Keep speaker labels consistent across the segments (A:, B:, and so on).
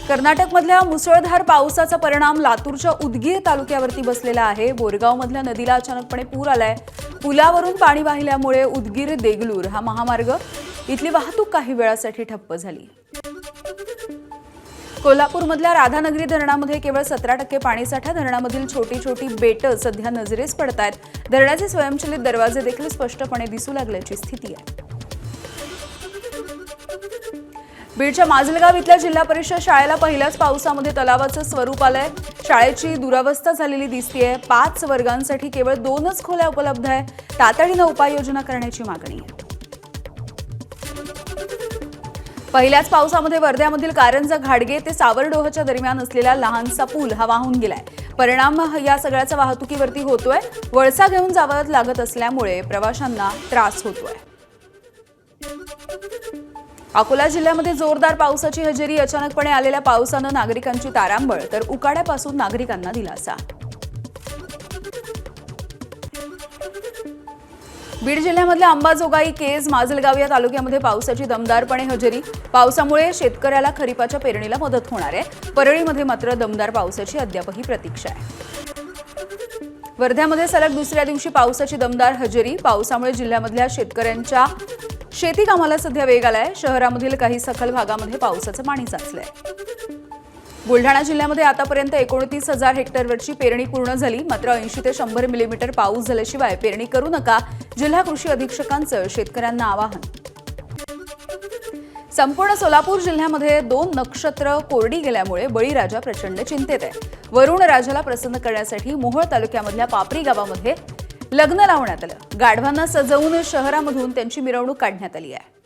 A: कर्नाटकमधल्या मुसळधार पावसाचा परिणाम लातूरच्या उदगीर तालुक्यावरती बसलेला आहे। बोरगावमधल्या नदीला अचानकपणे पूर आलाय। पुलावरून पाणी वाहिल्यामुळे उदगीर देगलूर हा महामार्ग इथली वाहतूक काही वेळासाठी ठप्प झाली। कोल्हापूरमधल्या राधानगरी धरणामध्ये केवळ 17% पाणीसाठा। धरणामधील छोटी छोटी बेटं सध्या नजरेस पडतायत। धरणाचे स्वयंचलित दरवाजे देखील स्पष्टपणे दिसू लागल्याची स्थिती आहे। बीडच्या माजलगाव इथल्या जिल्हा परिषद शाळेला पहिल्याच पावसामध्ये तलावाचं स्वरूप आलंय। शाळेची दुरावस्था झालेली दिसतेय। 5 वर्गांसाठी केवळ 2च खोल्या उपलब्ध आहे। तातडीनं उपाययोजना करण्याची मागणी आहे। पहिल्याच पावसामध्ये वर्ध्यामधील कारंजा घाडगे ते सावरडोहच्या दरम्यान असलेला लहानसा पूल हा वाहून गेलाय। परिणाम या सगळ्याचा वाहतुकीवरती होतोय। वळसा घेऊन जावं लागत असल्यामुळे प्रवाशांना त्रास होतोय। अकोला जिल्ह्यामध्ये जोरदार पावसाची हजेरी। अचानकपणे आलेल्या पावसानं नागरिकांची तारांबळ तर उकाड्यापासून नागरिकांना दिलासा। बीड जिल्ह्यामधल्या अंबाजोगाई, केज, माजलगाव या तालुक्यामध्ये पावसाची दमदारपणे हजेरी। पावसामुळे शेतकऱ्याला खरीपाच्या पेरणीला मदत होणार आहे। परळीमध्ये मात्र दमदार पावसाची अद्यापही प्रतीक्षा आहे। वर्ध्यामध्ये सलग दुसऱ्या दिवशी पावसाची दमदार हजेरी। पावसामुळे जिल्ह्यामधल्या शेतकऱ्यांच्या शेती कामाला सध्या वेग आलाय। शहरामधील काही सखल भागामध्ये पावसाचं पाणी साचलंय। बुलढाणा जिल्ह्यामध्ये आतापर्यंत 29,000 हेक्टरवरची पेरणी पूर्ण झाली। मात्र 80 ते 100 मिलीमीटर पाऊस झाल्याशिवाय पेरणी करू नका, जिल्हा कृषी अधीक्षकांचं शेतकऱ्यांना आवाहन। संपूर्ण सोलापूर जिल्ह्यामध्ये 2 नक्षत्र कोरडी गेल्यामुळे बळीराजा प्रचंड चिंतेत आहे। वरुण राजाला प्रसन्न करण्यासाठी मोहोळ तालुक्यामधल्या पापरी गावामध्ये लग्न लावण्यात आलं। गाढवांना सजवून शहरामधून त्यांची मिरवणूक काढण्यात आली आहे।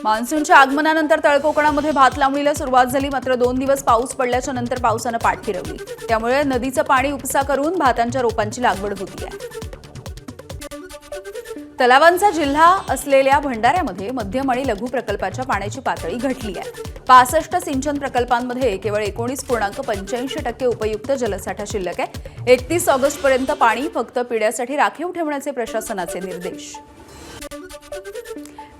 A: मान्सूनच्या आगमनानंतर तळकोकणामध्ये भात लावणीला सुरुवात झाली। मात्र 2 दिवस पाऊस पडल्याच्या नंतर पावसानं पाठ फिरवली। त्यामुळे नदीचं पाणी उपसा करून भातांच्या रोपांची लागवड होती आहे। तलावांचा जिल्हा असलेल्या भंडाऱ्यामध्ये मध्यम आणि लघु प्रकल्पाच्या पाण्याची पातळी घटली आहे। 65 सिंचन प्रकल्पांमध्ये केवळ 19.85% उपयुक्त जलसाठा शिल्लक आहे। 31 ऑगस्टपर्यंत पाणी फक्त पिण्यासाठी राखीव ठेवण्याचे प्रशासनाचे निर्देश।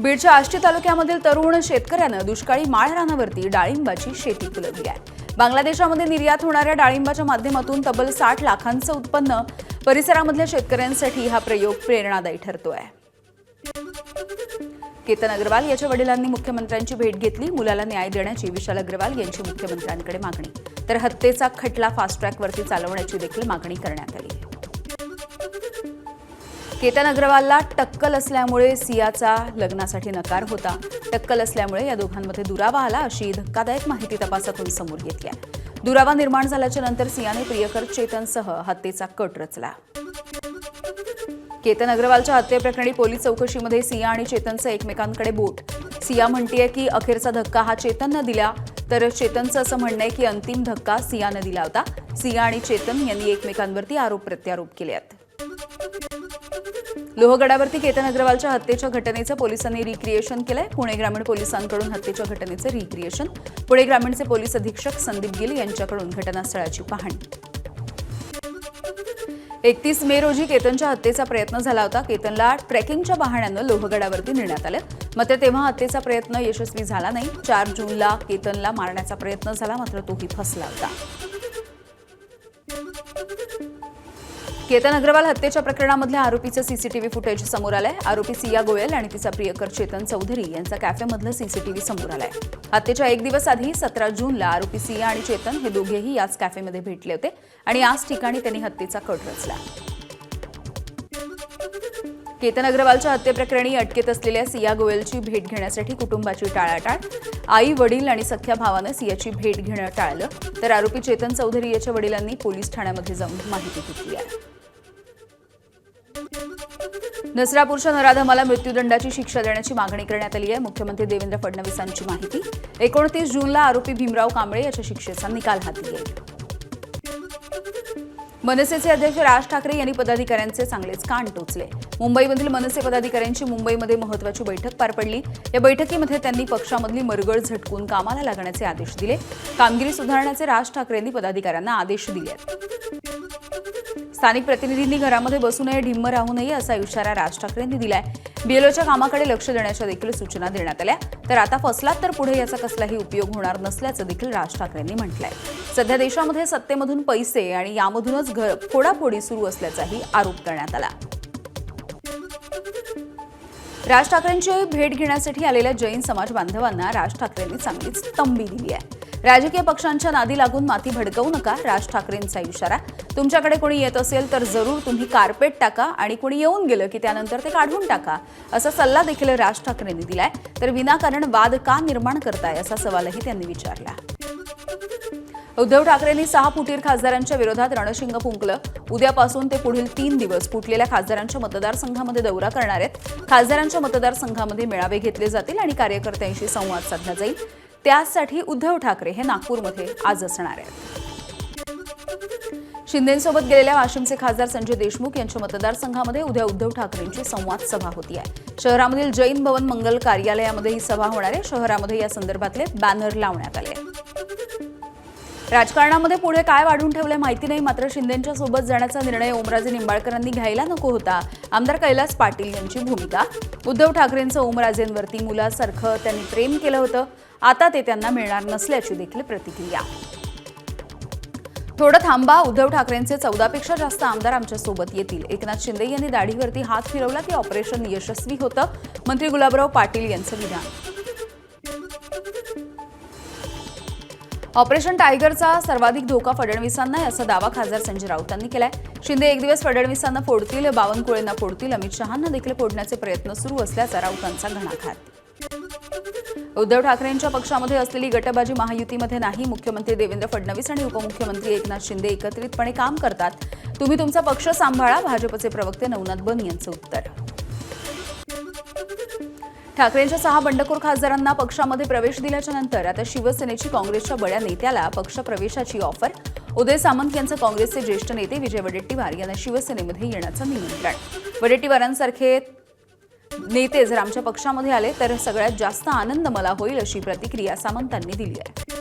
A: बीडच्या आष्टी तालुक्यामधील तरुण शेतकऱ्यानं दुष्काळी माळ रानावरती डाळिंबाची शेती फुलवली आहे। बांगलादेशामध्ये निर्यात होणाऱ्या डाळिंबाच्या माध्यमातून तब्बल 60 लाखांचं उत्पन्न। परिसरामधल्या शेतकऱ्यांसाठी हा प्रयोग प्रेरणादायी ठरतोय। केतन अग्रवाल याच्या वडिलांनी मुख्यमंत्र्यांची भेट घेतली। मुलाला न्याय देण्याची विशाल अग्रवाल यांची मुख्यमंत्र्यांकडे मागणी। तर हत्येचा खटला फास्ट ट्रॅकवरती चालवण्याची देखील मागणी करण्यात आली। केतन अग्रवालला टक्कल असल्यामुळे सियाचा लग्नासाठी नकार होता। टक्कल असल्यामुळे या दोघांमध्ये दुरावा आला अशी धक्कादायक माहिती तपासातून समोर येते आहे। दुरावा निर्माण झाल्याच्या नंतर सियाने प्रियकर चेतनसह हत्येचा कट रचला। केतन अग्रवालच्या हत्येप्रकरणी पोलीस चौकशीमध्ये सिया आणि चेतनचं एकमेकांकडे बोट। सिया म्हणतेय की अखेरचा धक्का हा चेतननं दिला, तर चेतनचं असं म्हणणं आहे की अंतिम धक्का सियानं दिला होता। सिया आणि चेतन यांनी एकमेकांवरती आरोप प्रत्यारोप केले आहेत। लोहगडावरती केतन अग्रवालच्या हत्येच्या घटनेचं पोलिसांनी रिक्रिएशन केलंय। पुणे ग्रामीण पोलिसांकडून हत्येच्या घटनेचं रिक्रिएशन। पुणे ग्रामीणचे पोलीस अधीक्षक संदीप गिल यांच्याकडून घटनास्थळाची पाहणी। 31 मे रोजी केतनच्या हत्येचा प्रयत्न झाला होता। केतनला ट्रेकिंगच्या बहाण्यानं लोहगडावरती नेण्यात आलं। मात्र तेव्हा हत्येचा प्रयत्न यशस्वी झाला नाही। 4 जूनला केतनला मारण्याचा प्रयत्न झाला, मात्र तोही फसला होता। केतन अग्रवाल हत्येच्या प्रकरणामधल्या आरोपीचं सीसीटीव्ही फुटेज समोर आलंय। आरोपी सिया गोयल आणि तिचा प्रियकर चेतन चौधरी यांचा कॅफेमधलं सीसीटीव्ही समोर आलाय। हत्येच्या 1 दिवस आधी 17 जूनला आरोपी सिया आणि चेतन हे दोघेही याच कॅफेमध्ये भेटले होते आणि याच ठिकाणी त्यांनी हत्येचा कट रचला। केतन अग्रवालच्या हत्येप्रकरणी अटकेत असलेल्या सिया गोयलची भेट घेण्यासाठी कुटुंबाची टाळाटाळ। आई, वडील आणि सख्या भावानं सियाची भेट घेणं टाळलं, तर आरोपी चेतन चौधरी याच्या वडिलांनी पोलीस ठाण्यामध्ये जाऊन माहिती घेतली आहे। नसरापूरच्या नराधमाला मृत्यूदंडाची शिक्षा देण्याची मागणी करण्यात आली आहे। मुख्यमंत्री देवेंद्र फडणवीसांची माहिती। 29 जूनला आरोपी भीमराव कांबळे याच्या शिक्षेचा निकाल हाती येईल। मनसेचे अध्यक्ष राज ठाकरे यांनी पदाधिकाऱ्यांचे चांगलेच कान टोचले। मुंबईमधील मनसे पदाधिकाऱ्यांची मुंबईमध्ये महत्त्वाची बैठक पार पडली। या बैठकीमध्ये त्यांनी पक्षामधली मरगळ झटकून कामाला लागण्याचे आदेश दिले। कामगिरी सुधारण्याचे राज ठाकरेंनी पदाधिकाऱ्यांना आदेश दिले। स्थानिक प्रतिनिधींनी घरामध्ये बसू नये, ढिम्म राहू नये असा इशारा राज ठाकरेंनी दिलाय. बीएलओच्या कामाकडे लक्ष देण्याच्या देखील सूचना देण्यात आल्या. तर आता फसलात तर पुढे याचा कसलाही उपयोग होणार नसल्याचं देखील राज ठाकरेंनी म्हटलंय. सध्या देशामध्ये सत्तेमधून पैसे आणि यामधूनच फोडाफोडी सुरू असल्याचाही आरोप करण्यात आला. राज ठाकरेंची भेट घेण्यासाठी आलेल्या जैन समाज बांधवांना राज ठाकरेंनी चांगलीच तंबी दिली आहे. राजकीय पक्षांच्या नादी लागून माती भडकवू नका, राज ठाकरेंचा इशारा. तुमच्याकडे कोणी येत असेल तर जरूर तुम्ही कार्पेट टाका आणि कोणी येऊन गेलं की त्यानंतर ते काढून टाका असा सल्ला देखील राज ठाकरेंनी दिलाय. तर विनाकारण वाद का निर्माण करताय असा सवालही त्यांनी विचारला. उद्धव ठाकरेंनी 6 फुटीर खासदारांच्या विरोधात रणशिंग फुंकलं. उद्यापासून ते पुढील 3 दिवस फुटलेल्या खासदारांच्या मतदारसंघामध्ये दौरा करणार आहेत. खासदारांच्या मतदारसंघांमध्ये मेळावे घेतले जातील आणि कार्यकर्त्यांशी संवाद साधला जाईल. त्यासाठी उद्धव ठाकरे हे नागपूरमध्ये आज असणार आहेत. शिंदेंसोबत गेलेल्या वाशिमचे खासदार संजय देशमुख यांच्या मतदारसंघामध्ये उद्या उद्धव ठाकरेंची संवाद सभा होती आहे. शहरामधील जैन भवन मंगल कार्यालयामध्ये ही सभा होणार आहे. शहरामध्ये या संदर्भातले बॅनर लावण्यात आले. राजकारणामध्ये पुढे काय वाढून ठेवलंय माहिती नाही, मात्र शिंदेंच्या सोबत जाण्याचा निर्णय ओमराजे निंबाळकरांनी घ्यायला नको होता. आमदार कैलास पाटील यांची भूमिका. उद्धव ठाकरेंचं ओमराजेंवरती मुलासारखं त्यांनी प्रेम केलं होतं. आता ते त्यांना मिळणार नसल्याची देखील प्रतिक्रिया. थोडं थांबा, उद्धव ठाकरेंचे 14 पेक्षा जास्त आमदार आमच्या सोबत येतील. एकनाथ शिंदे यांनी दाढीवरती हात फिरवला की ऑपरेशन यशस्वी होतं. मंत्री गुलाबराव पाटील यांचं विधान. ऑपरेशन टायगरचा सर्वाधिक धोका फडणवीसांना आहे असा दावा खासदार संजय राऊतांनी केलाय. शिंदे एक दिवस फडणवीसांना फोडतील, बावनकुळेंना फोडतील, अमित शहांना देखील फोडण्याचे प्रयत्न सुरू असल्याचा राऊतांचा घणाघात. उद्धव ठाकरेंच्या पक्षामध्ये असलेली गटबाजी महायुतीमध्ये नाही. मुख्यमंत्री देवेंद्र फडणवीस आणि उपमुख्यमंत्री एकनाथ शिंदे एकत्रितपणे काम करतात. तुम्ही तुमचा पक्ष सांभाळा, भाजपचे प्रवक्ते नवनाथ बन यांचं उत्तर. ठाकरेंच्या 6 बंडखोर खासदारांना पक्षामध्ये प्रवेश दिल्याच्या नंतर आता शिवसेनेची काँग्रेसच्या बड्या नेत्याला पक्षप्रवेशाची ऑफर. उदय सामंत यांचं काँग्रेसचे ज्येष्ठ नेते विजय वडेट्टीवार यांना शिवसेनेमध्ये येण्याचं निमंत्रण. वडेट्टीवारांसारखे नेते जर आमच्या पक्षामध्ये आले तर सगळ्यात जास्त आनंद मला होईल अशी प्रतिक्रिया सामंतांनी दिली आहे.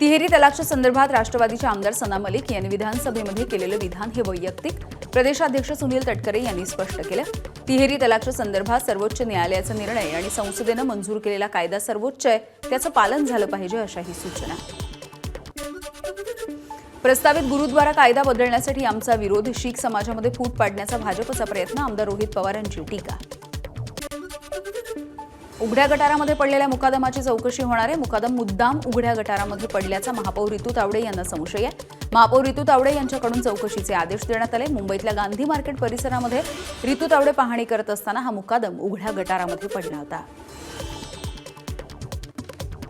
A: तिहेरी तलाकच्या संदर्भात राष्ट्रवादीचे आमदार सना मलिक यांनी विधानसभेमध्ये केलेलं विधान हे वैयक्तिक. प्रदेशाध्यक्ष सुनील तटकरे यांनी स्पष्ट केलं. तिहेरी तलाकच्या संदर्भात सर्वोच्च न्यायालयाचा निर्णय आणि संसदेनं मंजूर केलेला कायदा सर्वोच्च आहे, त्याचं पालन झालं पाहिजे अशाही सूचना. प्रस्तावित गुरुद्वारा कायदा बदलण्यासाठी आमचा विरोध. शीख समाजामध्ये फूट पाडण्याचा भाजपचा प्रयत्न. आमदार रोहित पवार यांची टीका. उघड्या गटारामध्ये पडलेल्या मुकादमाची चौकशी होणार आहे. मुकादम मुद्दाम उघड्या गटारामध्ये पडल्याचा महापौर रितू तावडे यांना संशय आहे. महापौर रितू तावडे यांच्याकडून चौकशीचे आदेश देण्यात आले. मुंबईतल्या गांधी मार्केट परिसरामध्ये रितू तावडे पाहणी करत असताना हा मुकादम उघड्या गटारामध्ये पडला होता.